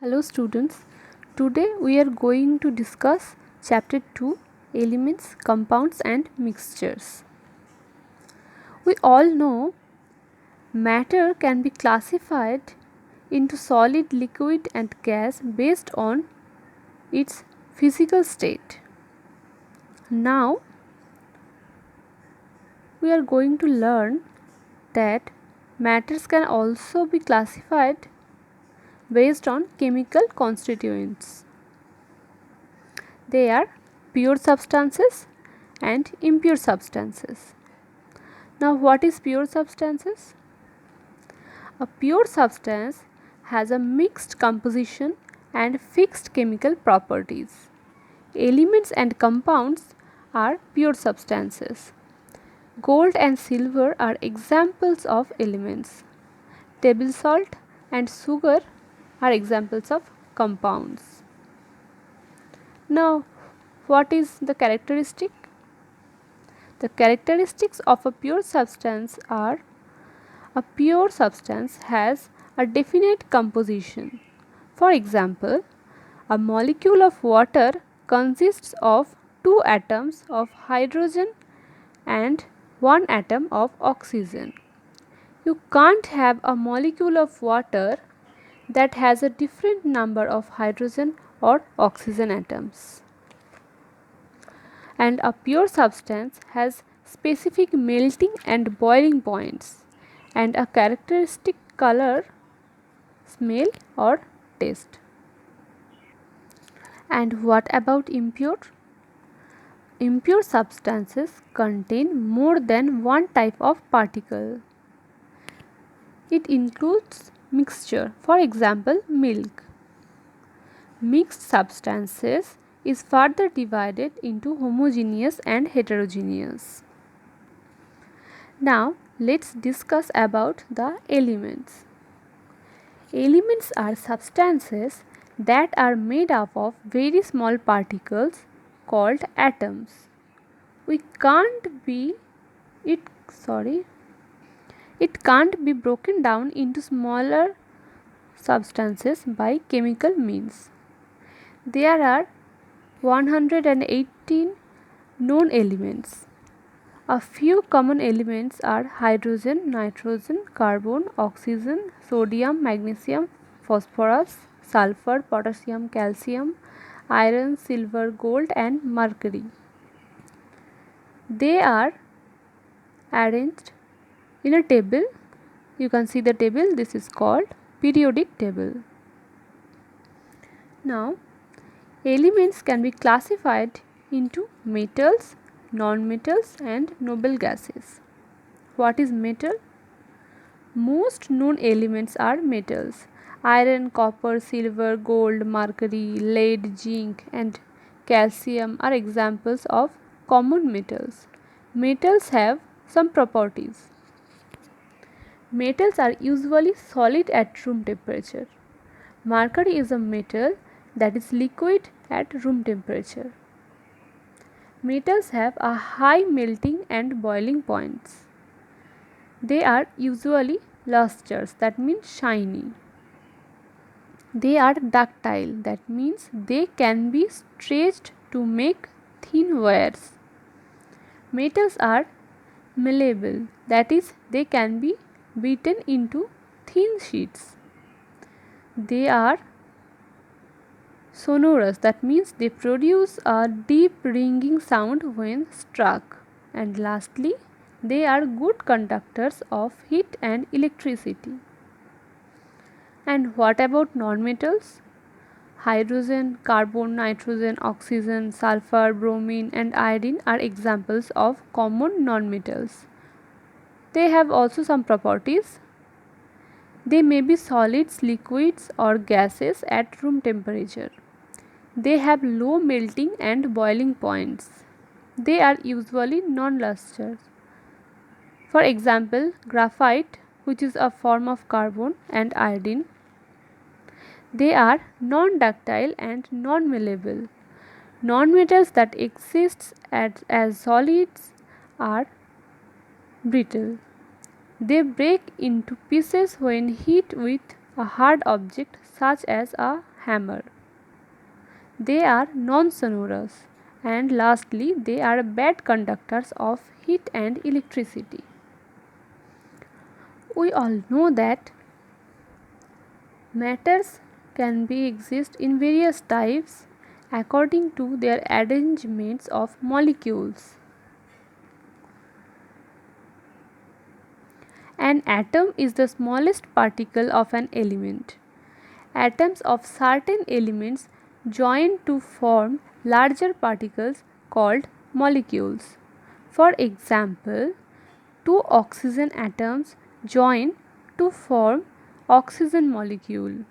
Hello students, today we are going to discuss chapter 2 Elements, Compounds and Mixtures. We all know matter can be classified into solid, liquid and gas based on its physical state. Now we are going to learn that matters can also be classified based on chemical constituents. They are pure substances and impure substances. Now, what is pure substances? A pure substance has a mixed composition and fixed chemical properties. Elements and compounds are pure substances. Gold and silver are examples of elements. Table salt and sugar are examples of compounds. Now, what is the characteristic? The characteristics of a pure substance are: a pure substance has a definite composition. For example, a molecule of water consists of two atoms of hydrogen and one atom of oxygen. You can't have a molecule of water that has a different number of hydrogen or oxygen atoms. And a pure substance has specific melting and boiling points and a characteristic color, smell or taste. And what about impure? Impure substances contain more than one type of particle. It includes mixture, for example milk. Mixed substances is further divided into homogeneous and heterogeneous. Now let's discuss about the elements. Elements are substances that are made up of very small particles called atoms. It can't be broken down into smaller substances by chemical means. There are 118 known elements. A few common elements are hydrogen, nitrogen, carbon, oxygen, sodium, magnesium, phosphorus, sulfur, potassium, calcium, iron, silver, gold and mercury. They are arranged in a table. You can see the table. This is called periodic table. Now, elements can be classified into metals, non-metals and noble gases. What is metal? Most known elements are metals. Iron, copper, silver, gold, mercury, lead, zinc and calcium are examples of common metals. Metals have some properties. Metals are usually solid at room temperature. Mercury is a metal that is liquid at room temperature. Metals have a high melting and boiling points. They are usually lustrous, that means shiny. They are ductile, that means they can be stretched to make thin wires. Metals are malleable, that is they can be beaten into thin sheets. They are sonorous, that means they produce a deep ringing sound when struck. And lastly, they are good conductors of heat and electricity. And what about nonmetals? Hydrogen, carbon, nitrogen, oxygen, sulfur, bromine and iodine are examples of common nonmetals. They have also some properties. They may be solids, liquids or gases at room temperature. They have low melting and boiling points. They are usually non-lustrous. For example, graphite, which is a form of carbon, and iodine. They are non-ductile and non-malleable. Non-metals that exist as solids are brittle. They break into pieces when hit with a hard object such as a hammer. They are non-sonorous. And lastly, they are bad conductors of heat and electricity. We all know that matters can be exist in various types according to their arrangements of molecules. An atom is the smallest particle of an element. Atoms of certain elements join to form larger particles called molecules. For example, two oxygen atoms join to form oxygen molecule.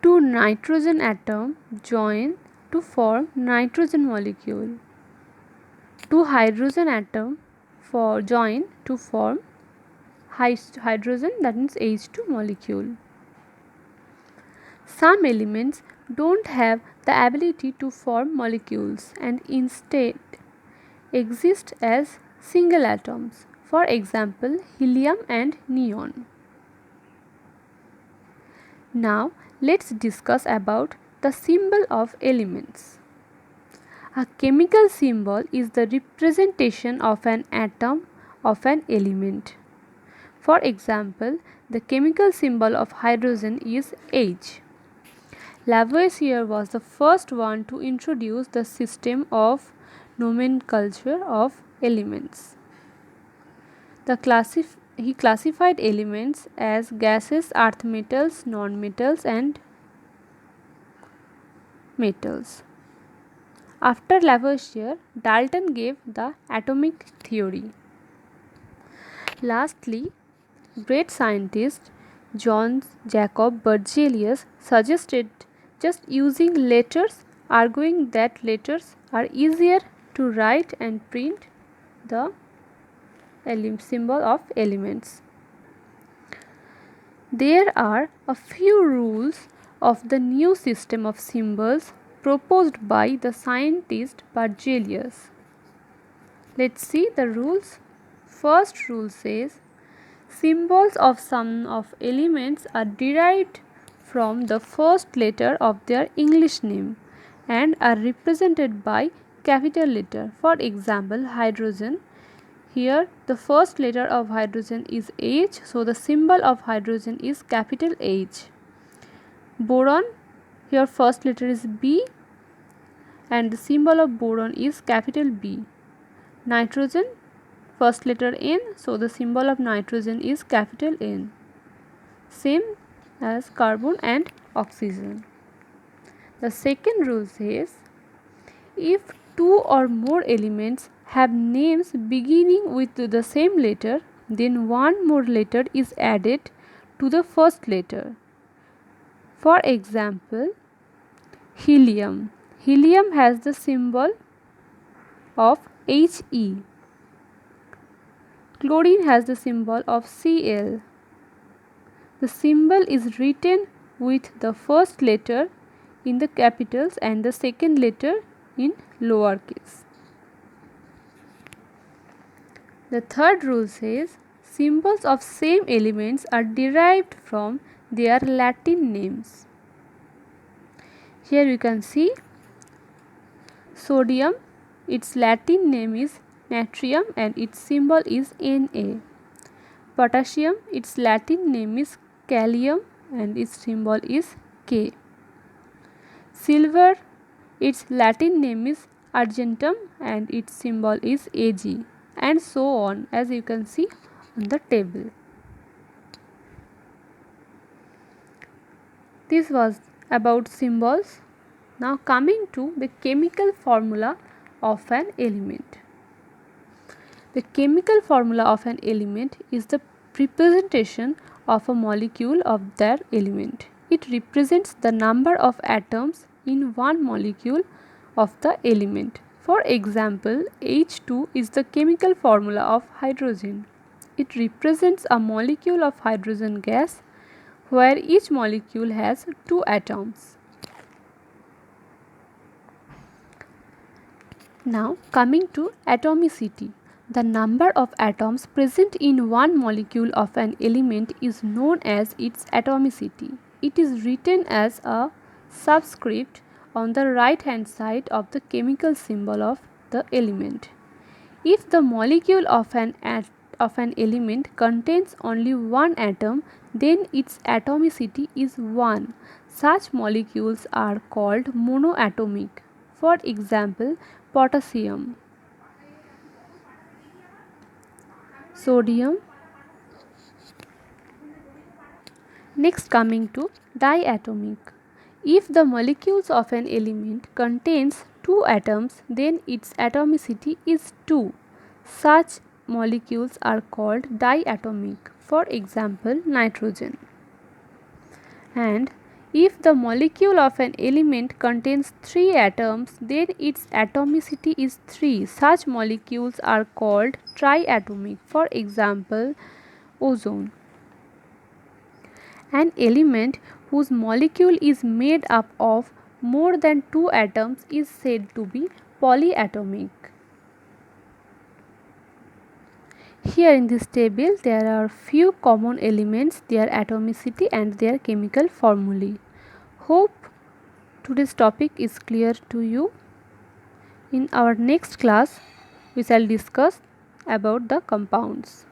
Two nitrogen atoms join to form nitrogen molecule. Two hydrogen atoms join to form hydrogen, that means H2 molecule. Some elements don't have the ability to form molecules and instead exist as single atoms. For example, helium and neon. Now let's discuss about the symbol of elements. A chemical symbol is the representation of an atom of an element. For example, the chemical symbol of hydrogen is H. Lavoisier was the first one to introduce the system of nomenclature of elements. He classified elements as gases, earth metals, non-metals and metals. After Lavoisier, Dalton gave the atomic theory. Lastly, great scientist John Jacob Berzelius suggested just using letters, arguing that letters are easier to write and print the symbol of elements. There are a few rules of the new system of symbols proposed by the scientist Berzelius. Let's see the rules. First rule says symbols of some of elements are derived from the first letter of their English name and are represented by capital letter. For example, hydrogen. Here the first letter of hydrogen is H, so the symbol of hydrogen is capital H. Boron, here first letter is B and the symbol of boron is capital B. Nitrogen, first letter N, so the symbol of nitrogen is capital N. Same as carbon and oxygen. The second rule says if two or more elements have names beginning with the same letter, then one more letter is added to the first letter. For example, helium. Helium has the symbol of He. Chlorine has the symbol of Cl. The symbol is written with the first letter in the capitals and the second letter in lowercase. The third rule says symbols of same elements are derived from their Latin names. Here you can see sodium, its Latin name is natrium and its symbol is Na. Potassium, its Latin name is kalium and its symbol is K. Silver, its Latin name is argentum and its symbol is Ag, and so on, as you can see on the table. This was about symbols. Now coming to the chemical formula of an element. The chemical formula of an element is the representation of a molecule of that element. It represents the number of atoms in one molecule of the element. For example, H2 is the chemical formula of hydrogen. It represents a molecule of hydrogen gas where each molecule has 2 atoms. Now coming to atomicity. The number of atoms present in one molecule of an element is known as its atomicity. it is written as a subscript on the right hand side of the chemical symbol of the element. If the molecule of an element contains only one atom, then its atomicity is 1. Such molecules are called monoatomic. For example, potassium, sodium. Next, coming to diatomic. If the molecules of an element contains two atoms, then its atomicity is 2. Such molecules are called diatomic. For example, nitrogen. And if the molecule of an element contains 3 atoms, then its atomicity is 3. Such molecules are called triatomic. For example, ozone. An element whose molecule is made up of more than 2 atoms is said to be polyatomic. Here in this table there are few common elements, their atomicity and their chemical formulae. Hope today's topic is clear to you. In our next class we shall discuss about the compounds.